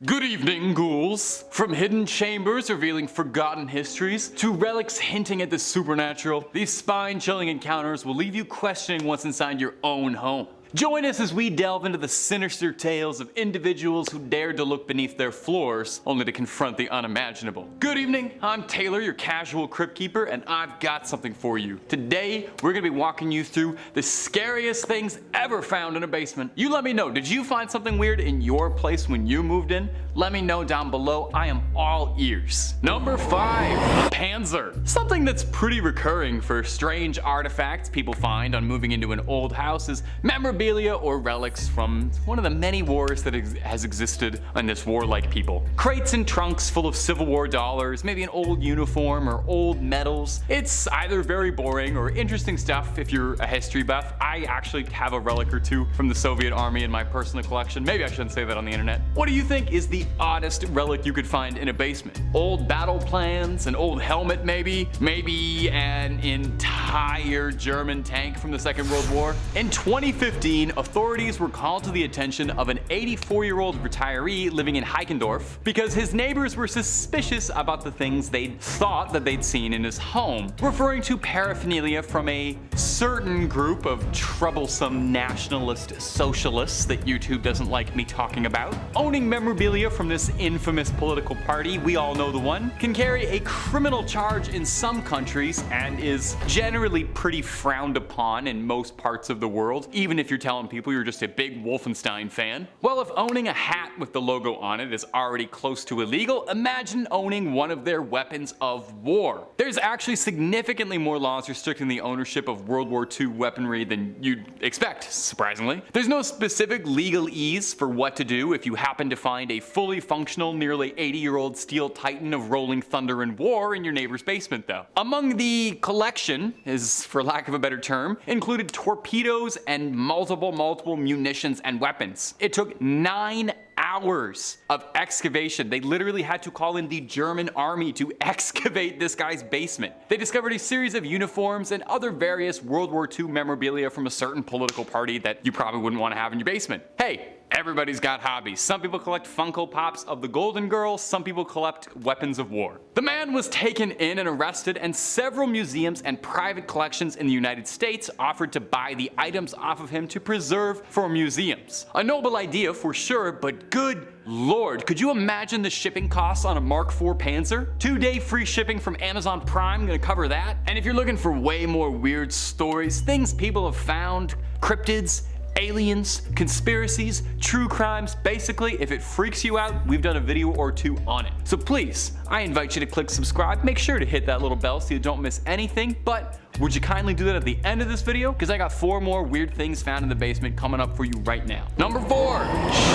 Good evening, ghouls! From hidden chambers revealing forgotten histories to relics hinting at the supernatural, these spine-chilling encounters will leave you questioning what's inside your own home. Join us as we delve into the sinister tales of individuals who dared to look beneath their floors only to confront the unimaginable. Good evening, I'm Taylor, your casual crypt keeper, and I've got something for you. Today, we're going to be walking you through the scariest things ever found in a basement. You let me know, did you find something weird in your place when you moved in? Let me know down below, I am all ears. Number 5, a Panzer. Something that's pretty recurring for strange artifacts people find on moving into an old house is memorabilia or relics from one of the many wars that has existed on this warlike people. Crates and trunks full of Civil War dollars, maybe an old uniform or old medals. It's either very boring or interesting stuff if you're a history buff. I actually have a relic or two from the Soviet army in my personal collection. Maybe I shouldn't say that on the internet. What do you think is the oddest relic you could find in a basement? Old battle plans, an old helmet maybe an entire German tank from the Second World War? In 2015, authorities were called to the attention of an 84-year-old retiree living in Heikendorf because his neighbors were suspicious about the things they thought that they'd seen in his home, referring to paraphernalia from a certain group of troublesome nationalist socialists that YouTube doesn't like me talking about. Owning memorabilia from this infamous political party, we all know the one, can carry a criminal charge in some countries and is generally pretty frowned upon in most parts of the world, even if you're telling people you're just a big Wolfenstein fan. Well, if owning a hat with the logo on it is already close to illegal, imagine owning one of their weapons of war. There's actually significantly more laws restricting the ownership of World War II weaponry than you'd expect, surprisingly. There's no specific legalese for what to do if you happen to find a fully functional, nearly 80-year-old steel titan of rolling thunder and war in your neighbor's basement, though. Among the collection, is for lack of a better term, included torpedoes and multiple munitions and weapons. It took 9 hours of excavation. They literally had to call in the German army to excavate this guy's basement. They discovered a series of uniforms and other various World War II memorabilia from a certain political party that you probably wouldn't want to have in your basement. Hey, everybody's got hobbies. Some people collect Funko Pops of the Golden Girl, some people collect weapons of war. The man was taken in and arrested, and several museums and private collections in the United States offered to buy the items off of him to preserve for museums. A noble idea for sure, but good Lord, could you imagine the shipping costs on a Mark IV Panzer? 2-day free shipping from Amazon Prime, gonna cover that. And if you're looking for way more weird stories, things people have found, cryptids, aliens, conspiracies, true crimes, basically, if it freaks you out, we've done a video or two on it. So please, I invite you to click subscribe. Make sure to hit that little bell so you don't miss anything, but would you kindly do that at the end of this video? Because I got 4 more weird things found in the basement coming up for you right now. Number 4,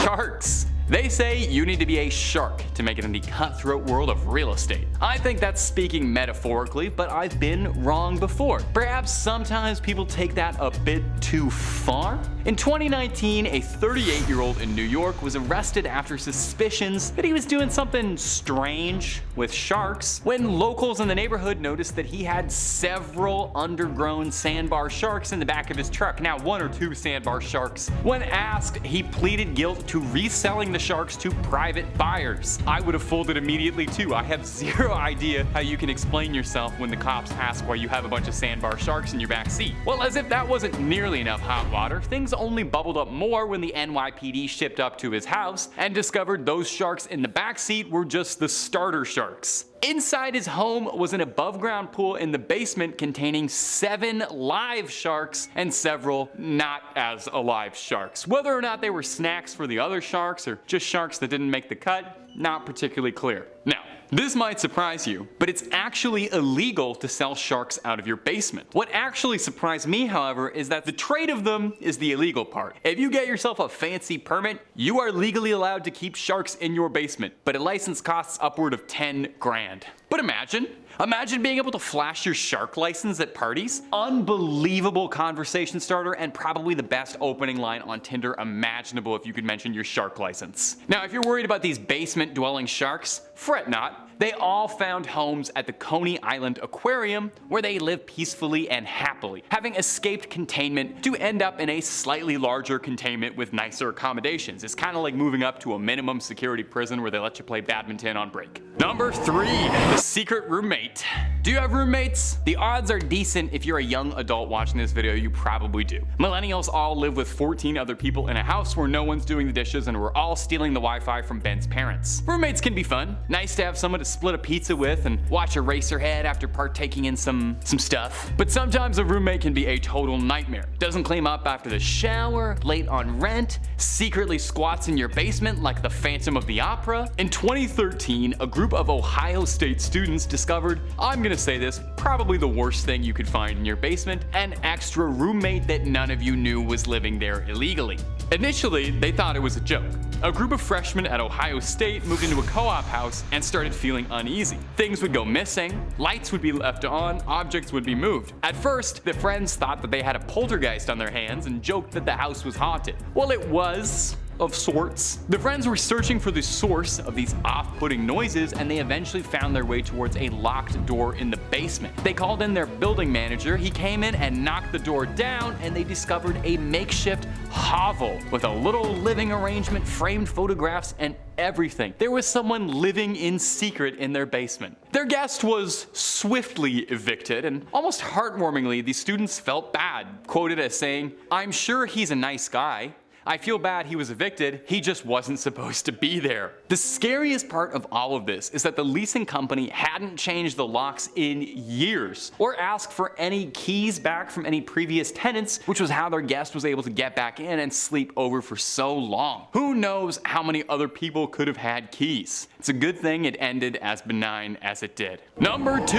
sharks. They say you need to be a shark to make it in the cutthroat world of real estate. I think that's speaking metaphorically, but I've been wrong before. Perhaps sometimes people take that a bit too far. In 2019, a 38-year-old in New York was arrested after suspicions that he was doing something strange with sharks when locals in the neighborhood noticed that he had several undergrown sandbar sharks in the back of his truck. Now, 1 or 2 sandbar sharks. When asked, he pleaded guilt to reselling the sharks to private buyers. I would have folded immediately too. I have zero idea how you can explain yourself when the cops ask why you have a bunch of sandbar sharks in your back seat. Well, as if that wasn't nearly enough hot water, things only bubbled up more when the NYPD shipped up to his house and discovered those sharks in the back seat were just the starter sharks. Inside his home was an above-ground pool in the basement containing 7 live sharks and several not as alive sharks. Whether or not they were snacks for the other sharks or just sharks that didn't make the cut, not particularly clear. Now, this might surprise you, but it's actually illegal to sell sharks out of your basement. What actually surprised me, however, is that the trade of them is the illegal part. If you get yourself a fancy permit, you are legally allowed to keep sharks in your basement, but a license costs upward of 10 grand. But imagine being able to flash your shark license at parties. Unbelievable conversation starter and probably the best opening line on Tinder imaginable if you could mention your shark license. Now, if you're worried about these basement dwelling sharks, fret not. they all found homes at the Coney Island Aquarium where they live peacefully and happily, having escaped containment to end up in a slightly larger containment with nicer accommodations. It's kind of like moving up to a minimum security prison where they let you play badminton on break. Number 3, the secret roommate. Do you have roommates? The odds are decent if you're a young adult watching this video, you probably do. Millennials all live with 14 other people in a house where no one's doing the dishes and we're all stealing the Wi-Fi from Ben's parents. Roommates can be fun. Nice to have someone to split a pizza with and watch Eraserhead after partaking in some stuff. But sometimes a roommate can be a total nightmare. Doesn't clean up after the shower, late on rent, secretly squats in your basement like the Phantom of the Opera. In 2013, a group of Ohio State students discovered, I'm gonna say this, probably the worst thing you could find in your basement, an extra roommate that none of you knew was living there illegally. Initially, they thought it was a joke. A group of freshmen at Ohio State moved into a co-op house and started feeling uneasy. Things would go missing, lights would be left on, objects would be moved. At first, the friends thought that they had a poltergeist on their hands and joked that the house was haunted. Well, it was, of sorts. The friends were searching for the source of these off-putting noises and they eventually found their way towards a locked door in the basement. They called in their building manager, he came in and knocked the door down and they discovered a makeshift hovel with a little living arrangement, framed photographs, and everything. There was someone living in secret in their basement. Their guest was swiftly evicted and almost heartwarmingly the students felt bad, quoted as saying, "I'm sure he's a nice guy. I feel bad he was evicted, he just wasn't supposed to be there." The scariest part of all of this is that the leasing company hadn't changed the locks in years, or asked for any keys back from any previous tenants, which was how their guest was able to get back in and sleep over for so long. Who knows how many other people could have had keys? It's a good thing it ended as benign as it did. Number 2,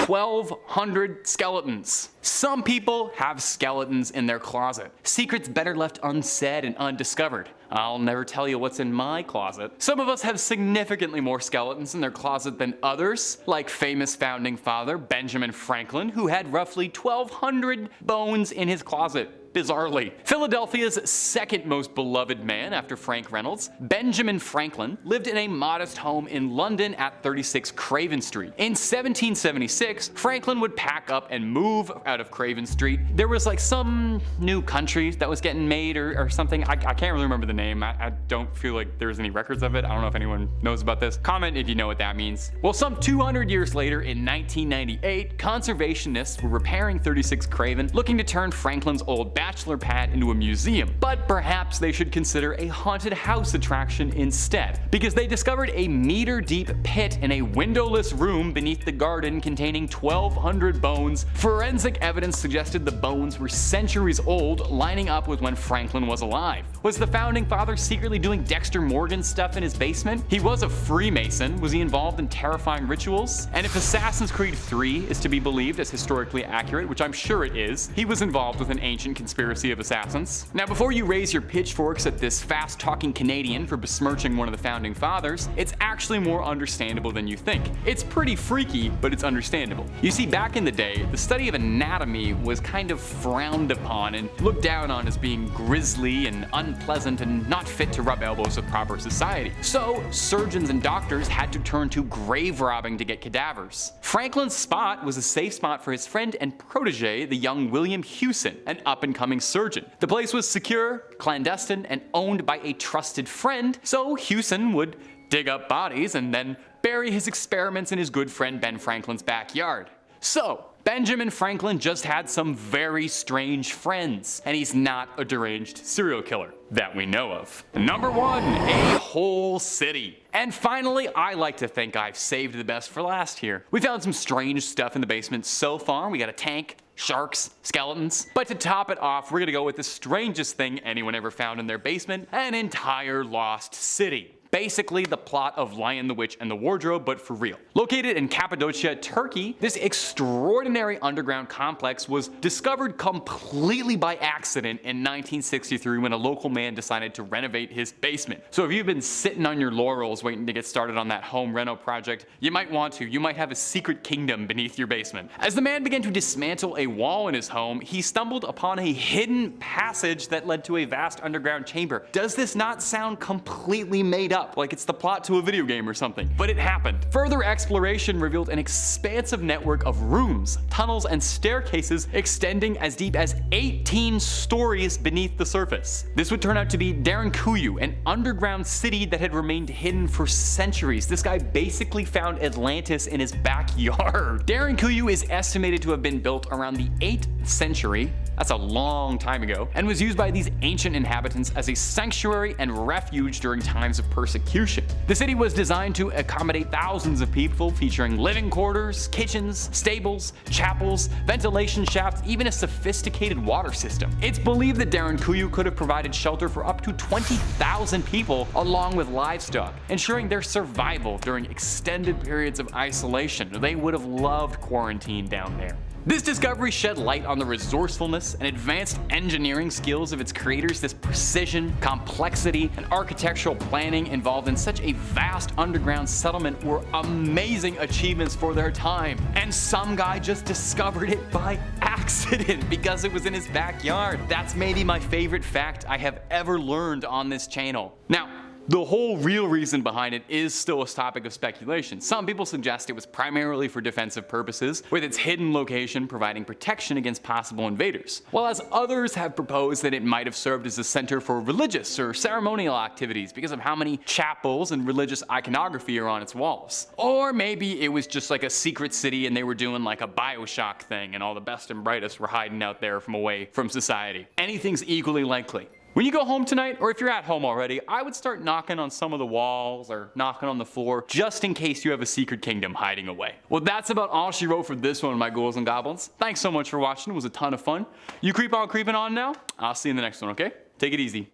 1,200 skeletons. Some people have skeletons in their closet. Secrets better left unsaid and undiscovered. I'll never tell you what's in my closet. Some of us have significantly more skeletons in their closet than others, like famous founding father Benjamin Franklin, who had roughly 1,200 bones in his closet. Bizarrely. Philadelphia's second most beloved man after Frank Reynolds, Benjamin Franklin, lived in a modest home in London at 36 Craven Street. In 1776, Franklin would pack up and move out of Craven Street. There was like some new country that was getting made or something. I can't really remember the name. I don't feel like there's any records of it. I don't know if anyone knows about this. Comment if you know what that means. Well, some 200 years later in 1998, conservationists were repairing 36 Craven, looking to turn Franklin's old bachelor pad into a museum, but perhaps they should consider a haunted house attraction instead, because they discovered a meter-deep pit in a windowless room beneath the garden containing 1,200 bones. Forensic evidence suggested the bones were centuries old, lining up with when Franklin was alive. Was the founding father secretly doing Dexter Morgan stuff in his basement? He was a Freemason. Was he involved in terrifying rituals? And if Assassin's Creed 3 is to be believed as historically accurate, which I'm sure it is, he was involved with an ancient conspiracy of assassins. Now, before you raise your pitchforks at this fast-talking Canadian for besmirching one of the founding fathers, it's actually more understandable than you think. It's pretty freaky, but it's understandable. You see, back in the day, the study of anatomy was kind of frowned upon and looked down on as being grisly and unpleasant and not fit to rub elbows with proper society. So, surgeons and doctors had to turn to grave robbing to get cadavers. Franklin's spot was a safe spot for his friend and protege, the young William Hewson, an up-and-coming surgeon. The place was secure, clandestine, and owned by a trusted friend, so Hewson would dig up bodies and then bury his experiments in his good friend Ben Franklin's backyard. So, Benjamin Franklin just had some very strange friends, and he's not a deranged serial killer that we know of. Number 1, a whole city. And finally, I like to think I've saved the best for last here. We found some strange stuff in the basement so far. We got a tank, sharks, skeletons. But to top it off, we're gonna go with the strangest thing anyone ever found in their basement, an entire lost city. Basically the plot of Lion the Witch and the Wardrobe, but for real. Located in Cappadocia, Turkey, this extraordinary underground complex was discovered completely by accident in 1963 when a local man decided to renovate his basement. So if you've been sitting on your laurels waiting to get started on that home reno project, you might want to. You might have a secret kingdom beneath your basement. As the man began to dismantle a wall in his home, he stumbled upon a hidden passage that led to a vast underground chamber. Does this not sound completely made up? up, like it's the plot to a video game or something. But it happened. Further exploration revealed an expansive network of rooms, tunnels, and staircases extending as deep as 18 stories beneath the surface. This would turn out to be Derinkuyu, an underground city that had remained hidden for centuries. This guy basically found Atlantis in his backyard. Derinkuyu is estimated to have been built around the 8th century. That's a long time ago, and was used by these ancient inhabitants as a sanctuary and refuge during times of persecution. The city was designed to accommodate thousands of people, featuring living quarters, kitchens, stables, chapels, ventilation shafts, even a sophisticated water system. It's believed that Derinkuyu could have provided shelter for up to 20,000 people along with livestock, ensuring their survival during extended periods of isolation. They would have loved quarantine down there. This discovery shed light on the resourcefulness and advanced engineering skills of its creators. This precision, complexity, and architectural planning involved in such a vast underground settlement were amazing achievements for their time. And some guy just discovered it by accident because it was in his backyard. That's maybe my favorite fact I have ever learned on this channel. Now, the whole real reason behind it is still a topic of speculation. Some people suggest it was primarily for defensive purposes, with its hidden location providing protection against possible invaders, while as others have proposed that it might have served as a center for religious or ceremonial activities because of how many chapels and religious iconography are on its walls. Or maybe it was just like a secret city and they were doing like a Bioshock thing and all the best and brightest were hiding out there from away from society. Anything's equally likely. When you go home tonight, or if you're at home already, I would start knocking on some of the walls or knocking on the floor just in case you have a secret kingdom hiding away. Well, that's about all she wrote for this one, my ghouls and goblins. Thanks so much for watching. It was a ton of fun. You keep on creeping on now. I'll see you in the next one, okay? Take it easy.